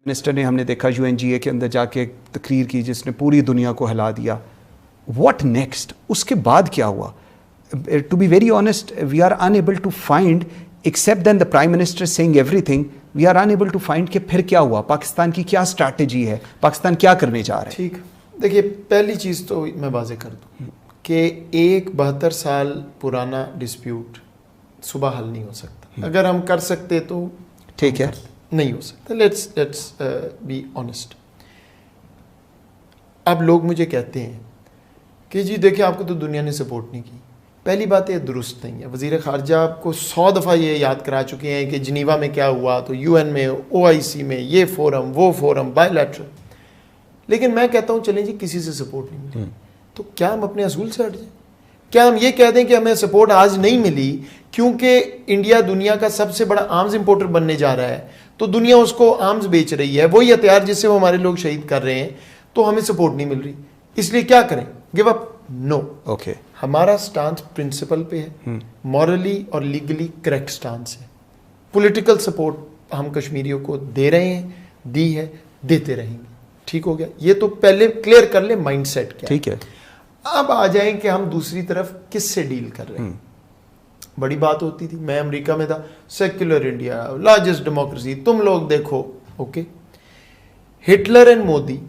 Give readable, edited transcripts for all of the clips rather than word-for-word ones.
Minister ने हमने देखा UNGA के अंदर जाके एक तकरीर की जिसने पूरी दुनिया को हिला दिया. What next? उसके बाद क्या हुआ? To be very honest, we are unable to find, except then the Prime Minister saying everything, we are unable to find कि फिर क्या हुआ, पाकिस्तान की क्या स्ट्रैटेजी है, पाकिस्तान क्या करने जा रहा है. ठीक, देखिए पहली चीज़ तो मैं वाज़ेह कर दूँ कि एक 72 साल पुराना डिस्प्यूट सुबह हल नहीं हो सकता. अगर हम कर सकते तो ठीक है, नहीं हो सकता. Let's be honest. अब लोग मुझे कहते हैं कि जी देखिए आपको तो दुनिया ने सपोर्ट नहीं की. पहली बात ये दुरुस्त नहीं है. वज़ीर ख़ारजा आपको 100 दफ़ा ये याद करा चुके हैं कि जिनीवा में क्या हुआ, तो UN में, OIC में, ये फोरम, वो फोरम, बायलैटरल. लेकिन मैं कहता हूँ चलें जी किसी से सपोर्ट नहीं मिली तो क्या हम अपने असूल से हट जाएं? क्या हम ये कह दें कि हमें सपोर्ट आज नहीं मिली क्योंकि इंडिया दुनिया का सबसे बड़ा आर्म्स इंपोर्टर बनने जा रहा है, तो दुनिया उसको आर्म्स बेच रही है, वही हथियार जिससे वो हमारे लोग शहीद कर रहे हैं, तो हमें सपोर्ट नहीं मिल रही, इसलिए क्या करें? Give up? नो. ओके, हमारा स्टांस प्रिंसिपल पे है, मॉरली और लीगली करेक्ट स्टांस है. पॉलिटिकल सपोर्ट हम कश्मीरियों को दे रहे हैं, दी है, देते रहेंगे. ठीक हो गया. ये तो पहले क्लियर कर ले माइंडसेट क्या. ठीक है. अब आ जाएं कि हम दूसरी तरफ किससे डील कर रहे हैं. बड़ी बात होती थी, मैं अमेरिका में था, सेक्युलर इंडिया, लार्जेस्ट डेमोक्रेसी, तुम लोग देखो. ओके, हिटलर एंड मोदी,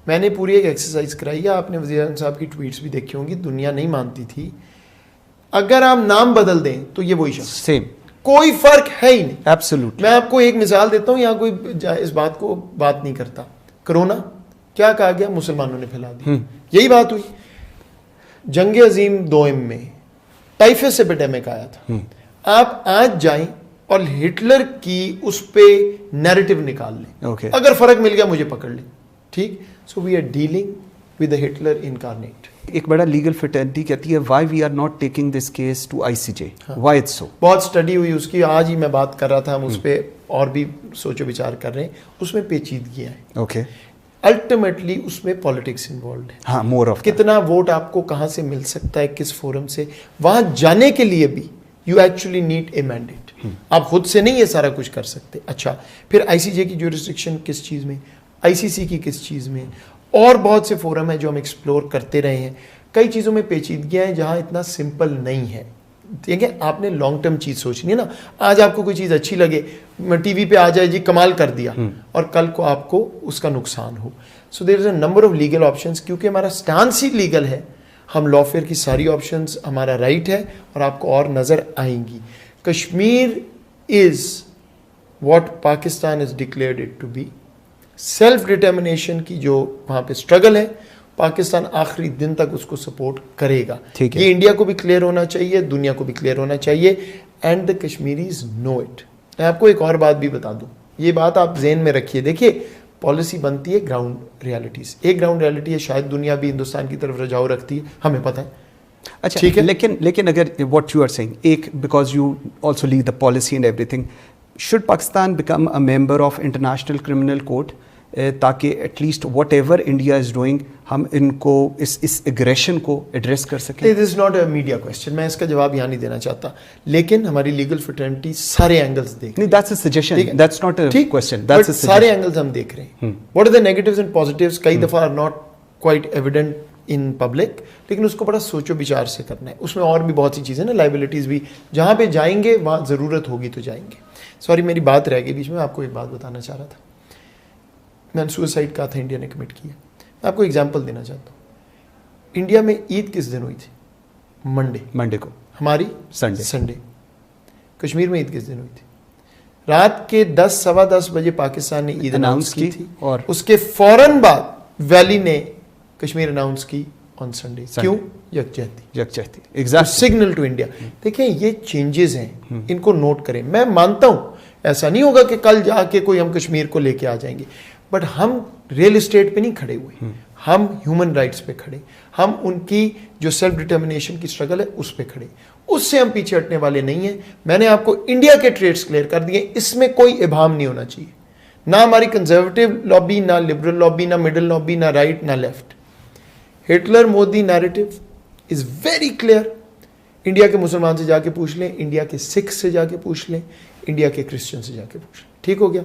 मैंने पूरी एक एक्सरसाइज कराई है, आपने वज़ीर आज़म साहब की ट्वीट्स भी देखी होंगी, दुनिया नहीं मानती थी. अगर आप नाम बदल दें तो ये वही शख्स, सेम, कोई फर्क है ही नहीं. एब्सोल्युटली. मैं आपको एक मिसाल देता हूं, यहाँ कोई इस बात को बात नहीं करता. कोरोना क्या कहा गया? मुसलमानों ने फैला दी. यही बात हुई. जंग अजीम 2M में टाइफस एपिडेमिक आया था. आप आज जाएं और हिटलर की उस पे नैरेटिव निकाल लें. Okay. अगर फर्क मिल गया मुझे पकड़ लें. ठीक. So we are dealing with the Hitler incarnate. एक बड़ा लीगल फ्रेटर्निटी कहती है why we are not taking this case to ICJ. Why it's so? बहुत स्टडी हुई उसकी, आज ही मैं बात कर रहा था, हम उस पर और भी सोचो विचार कर रहे हैं. उसमें पेचीदगियां हैं. ओके. अल्टीमेटली उसमें पॉलिटिक्स इन्वॉल्व है. हाँ, मोर ऑफ कितना वोट आपको कहाँ से मिल सकता है, किस फोरम से, वहां जाने के लिए भी you actually need a mandate. आप खुद से नहीं ये सारा कुछ कर सकते. अच्छा, फिर ICJ की ज्यूरिसडिक्शन किस चीज़ में, ICC की किस चीज़ में, और बहुत से फोरम है जो हम एक्सप्लोर करते रहे हैं. कई चीज़ों में पेचीदगियाँ हैं जहाँ इतना सिंपल नहीं है. देखिए आपने लॉन्ग टर्म चीज़ सोचनी है ना. आज आपको कोई चीज़ अच्छी लगे, TV पे आ जाए जी कमाल कर दिया, और कल को आपको उसका नुकसान हो. So there is a number of legal options. क्योंकि हमारा स्टांस ही लीगल है, हम लॉफेयर की सारी ऑप्शंस हमारा राइट है, और आपको और नज़र आएंगी. Kashmir is what Pakistan is declared it to be. Self determination की जो वहाँ पे स्ट्रगल है, पाकिस्तान आखिरी दिन तक उसको सपोर्ट करेगा. ये इंडिया को भी क्लियर होना चाहिए, दुनिया को भी क्लियर होना चाहिए, and the Kashmiris know it. मैं आपको एक और बात भी बता दूं, ये बात आप ज़हन में रखिए. देखिए पॉलिसी बनती है ग्राउंड रियलिटीज. एक ग्राउंड रियलिटी है, शायद दुनिया भी हिंदुस्तान की तरफ रुझाव रखती है, हमें पता है. अच्छा, ठीक है. लेकिन अगर व्हाट यू आर सेइंग, एक because you also lead the policy and everything, should Pakistan become a member of international criminal court ताकि at least whatever India is doing हम इनको इस एग्रेशन को एड्रेस कर सकें? This is not a media question, मैं इसका जवाब यहाँ नहीं देना चाहता, लेकिन हमारी लीगल फ्रेटर्निटी सारे एंगल्स देख. नहीं, that's a suggestion, that's not a question, that's a suggestion. सारे एंगल्स हम देख रहे हैं. What are the negatives and positives कई दफा are not quite evident in public, लेकिन उसको बड़ा सोचो विचार से करना है. उसमें और भी बहुत सी चीज़ें ना, लाइबिलिटीज़ भी, जहाँ पे जाएंगे वहाँ ज़रूरत होगी तो जाएंगे. सॉरी मेरी बात रह गई बीच में, आपको एक बात बताना चाह रहा था. मैंने सुसाइड कहा था इंडिया ने कमिट किया. मैं आपको एग्जांपल देना चाहता हूँ. इंडिया में ईद किस दिन हुई थी? मंडे को. हमारी संडे. कश्मीर में ईद किस दिन हुई थी? रात के 10 सवा 10 बजे पाकिस्तान ने ईद अनाउंस की थी, और उसके फौरन बाद वैली ने कश्मीर अनाउंस की ऑन संडे. क्यों? यकजहती. Exact signal to India. देखिए ये चेंजेस हैं, इनको नोट करें. मैं मानता हूँ ऐसा नहीं होगा कि कल जाके कोई हम कश्मीर को लेके आ जाएंगे, बट हम रियल एस्टेट पे नहीं खड़े हुए, हम ह्यूमन राइट्स पे खड़े, हम उनकी जो सेल्फ डिटर्मिनेशन की स्ट्रगल है उस पे खड़े, उससे हम पीछे हटने वाले नहीं हैं. मैंने आपको इंडिया के ट्रेड्स क्लियर कर दिए, इसमें कोई इबाम नहीं होना चाहिए. ना हमारी कंजर्वेटिव लॉबी, ना लिबरल लॉबी, ना मिडिल लॉबी, ना राइट ना left. Hitler Modi narrative is very clear. India के मुसलमान से जाके पूछ लें, इंडिया के सिख से जाके पूछ लें, इंडिया के क्रिश्चियन से जाके पूछ लें. ठीक हो गया।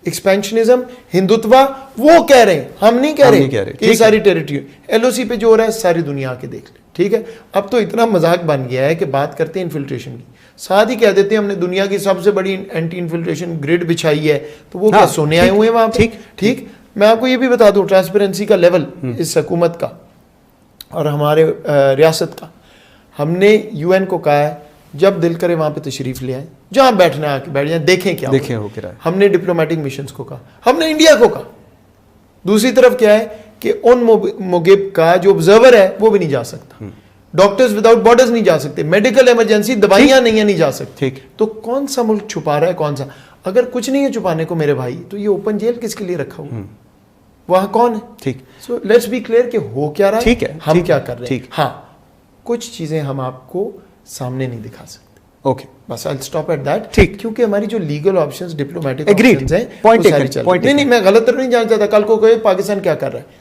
एक्सपेंशनिज्म, हिंदुत्वा, वो कह रहे हैं, हम नहीं कह रहे कि ये सारी टेरिटरी। एलओसी पे जो हो रहा है सारी दुनिया आके देख ले, ठीक है। अब तो इतना मजाक बन गया है कि बात करते हैं इन्फिल्ट्रेशन की, साथ ही कह देते हैं हमने दुनिया की सबसे बड़ी एंटी इन्फिल्ट्रेशन ग्रिड बिछाई है, तो वो क्या सोने आए हुए हैं वहां पे? ठीक। मैं आपको ये भी बता दूं, ट्रांसपेरेंसी का लेवल इस हुकूमत का और हमारे रियासत का, हमने यूएन को कहा है जब दिल करे वहां पे तशरीफ ले आए, जहां बैठना आके बैठ जाए, देखें क्या देखें हो क्या। हमने डिप्लोमेटिक मिशंस को कहा, हमने इंडिया को कहा। दूसरी तरफ क्या है कि उन मोगिब का जो ऑब्जर्वर है वो भी नहीं जा सकता, डॉक्टर्स विदाउट बॉर्डर्स नहीं जा सकते, मेडिकल इमरजेंसी दवाइयां नहीं जा सकती। तो कौन सा मुल्क छुपा रहा है, कौन सा? अगर कुछ नहीं है छुपाने को मेरे भाई, तो ये ओपन जेल किसके लिए रखा हुआ? वहां कौन है? ठीक। सो लेट्स बी क्लियर कि हो क्या रहा है, ठीक है, हम क्या कर रहे हैं। ठीक। हाँ, कुछ चीजें हम आपको सामने नहीं दिखा सकते। ओके, बस आई स्टॉप एट दैट। ठीक। क्योंकि हमारी जो legal options, diplomatic Agreed. Options हैं, Point वो सारी taken, चल point नहीं, मैं गलत तो नहीं जानना चाहता, कल को कोई पाकिस्तान क्या कर रहा है